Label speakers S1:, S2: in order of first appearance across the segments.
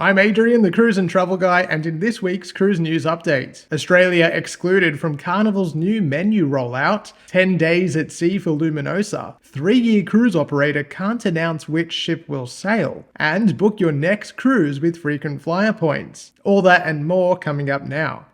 S1: I'm Adrian, the cruise and travel guy, and in this week's cruise news update, Australia excluded from Carnival's new menu rollout, 10 days at sea for Luminosa, 3-year cruise operator can't announce which ship will sail, and book your next cruise with frequent flyer points. All that and more coming up now.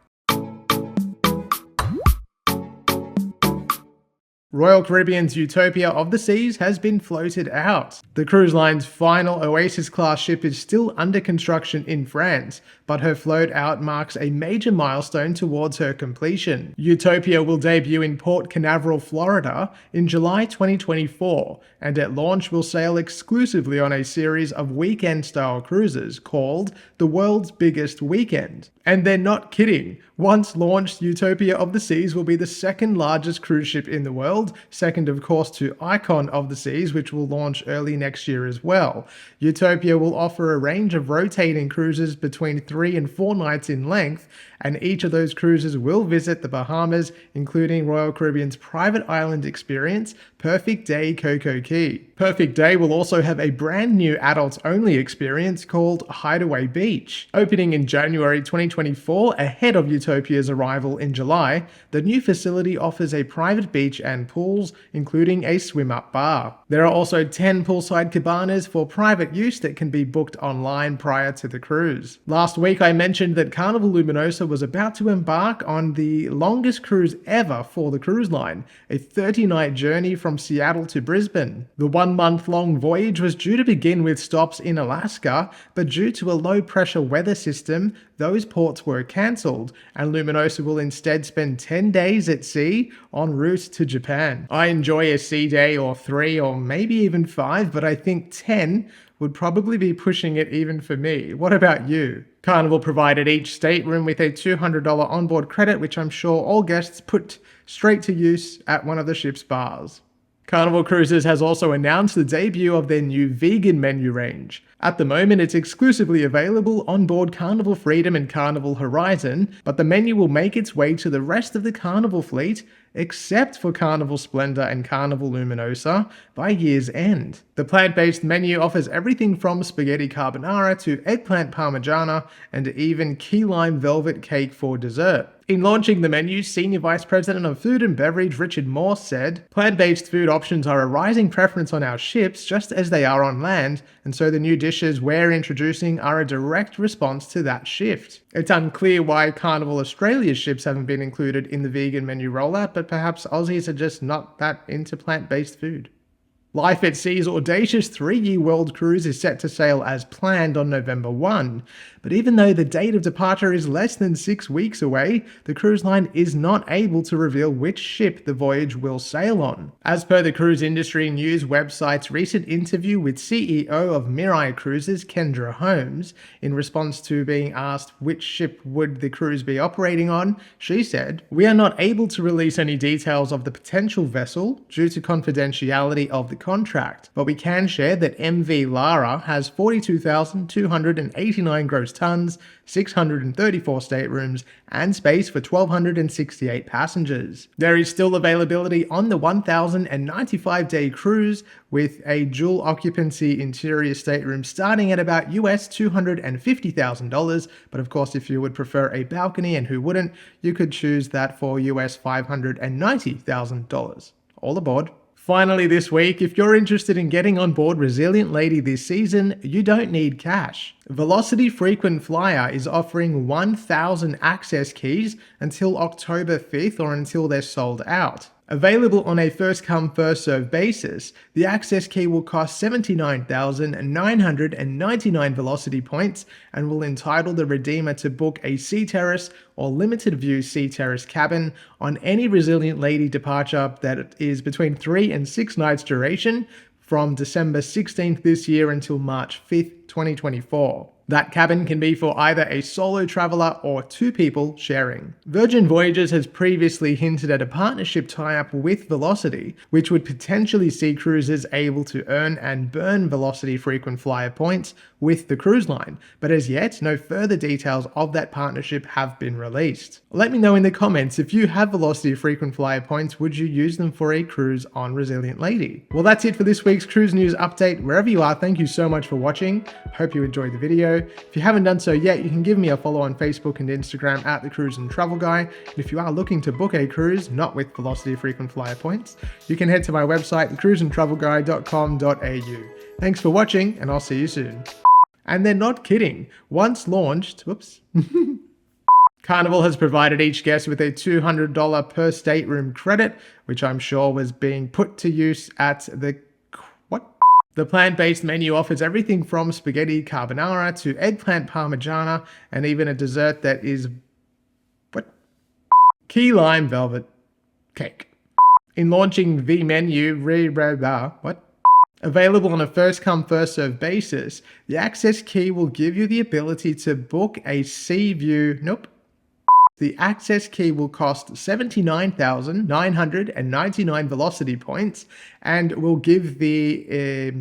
S1: Royal Caribbean's Utopia of the Seas has been floated out. The cruise line's final Oasis-class ship is still under construction in France, but her float out marks a major milestone towards her completion. Utopia will debut in Port Canaveral, Florida in July 2024, and at launch will sail exclusively on a series of weekend-style cruises called the World's Biggest Weekend. And they're not kidding. Once launched, Utopia of the Seas will be the second largest cruise ship in the world, second of course to Icon of the Seas, which will launch early next year as well. Utopia will offer a range of rotating cruises between 3 and 4 nights in length, and each of those cruises will visit the Bahamas, including Royal Caribbean's private island experience, Perfect Day Coco Cay. Perfect Day will also have a brand new adults-only experience called Hideaway Beach. Opening in January 2024, ahead of Utopia's arrival in July, the new facility offers a private beach and pools, including a swim-up bar. There are also 10 poolside cabanas for private use that can be booked online prior to the cruise. Last week I mentioned that Carnival Luminosa was about to embark on the longest cruise ever for the cruise line, a 30-night journey from Seattle to Brisbane. The 1-month-long voyage was due to begin with stops in Alaska, but due to a low-pressure weather system, those ports were cancelled, and Luminosa will instead spend 10 days at sea en route to Japan. I enjoy a sea day or 3 or maybe even 5, but I think 10 would probably be pushing it even for me. What about you? Carnival provided each stateroom with a $200 onboard credit, which I'm sure all guests put straight to use at one of the ship's bars. Carnival Cruises has also announced the debut of their new vegan menu range. At the moment, it's exclusively available on board Carnival Freedom and Carnival Horizon, but the menu will make its way to the rest of the Carnival fleet, except for Carnival Splendor and Carnival Luminosa, by year's end. The plant-based menu offers everything from spaghetti carbonara to eggplant parmigiana and even key lime velvet cake for dessert. In launching the menu, Senior Vice President of Food and Beverage Richard Moore said, "Plant-based food options are a rising preference on our ships just as they are on land, and so the new dishes we're introducing are a direct response to that shift." It's unclear why Carnival Australia's ships haven't been included in the vegan menu rollout, but perhaps Aussies are just not that into plant-based food. Life at Sea's audacious 3-year world cruise is set to sail as planned on November 1, but even though the date of departure is less than 6 weeks away, the cruise line is not able to reveal which ship the voyage will sail on. As per the cruise industry news website's recent interview with CEO of Mirai Cruises, Kendra Holmes, in response to being asked which ship would the cruise be operating on, she said, "We are not able to release any details of the potential vessel due to confidentiality of the contract, but we can share that MV Lara has 42,289 gross tons, 634 staterooms, and space for 1,268 passengers. There is still availability on the 1,095-day cruise with a dual occupancy interior stateroom starting at about US $250,000, but of course if you would prefer a balcony, and who wouldn't, you could choose that for US $590,000. All aboard. Finally this week, if you're interested in getting on board Resilient Lady this season, you don't need cash. Velocity Frequent Flyer is offering 1,000 access keys until October 5th or until they're sold out. Available on a first-come, first-served basis, the access key will cost 79,999 Velocity points and will entitle the redeemer to book a Sea Terrace or Limited View Sea Terrace cabin on any Resilient Lady departure that is between 3 and 6 nights duration from December 16th this year until March 5th, 2024. That cabin can be for either a solo traveler or 2 people sharing. Virgin Voyages has previously hinted at a partnership tie-up with Velocity, which would potentially see cruisers able to earn and burn Velocity frequent flyer points with the cruise line, but as yet, no further details of that partnership have been released. Let me know in the comments, if you have Velocity frequent flyer points, would you use them for a cruise on Resilient Lady? Well, that's it for this week's cruise news update. Wherever you are, thank you so much for watching. Hope you enjoyed the video. If you haven't done so yet, you can give me a follow on Facebook and Instagram at The Cruise and Travel Guy. And if you are looking to book a cruise, not with Velocity frequent flyer points, you can head to my website, thecruiseandtravelguy.com.au. Thanks for watching, and I'll see you soon. And they're not kidding. Once launched, whoops. Carnival has provided each guest with a $200 per stateroom credit, which I'm sure was being put to use at the... what? The plant-based menu offers everything from spaghetti carbonara to eggplant parmigiana, and even a dessert that is... what? Key lime velvet cake. In launching the menu, what? Available on a first-come, first-served basis, the Access Key will give you the ability to book a sea view... nope. The Access Key will cost 79,999 Velocity points and will give the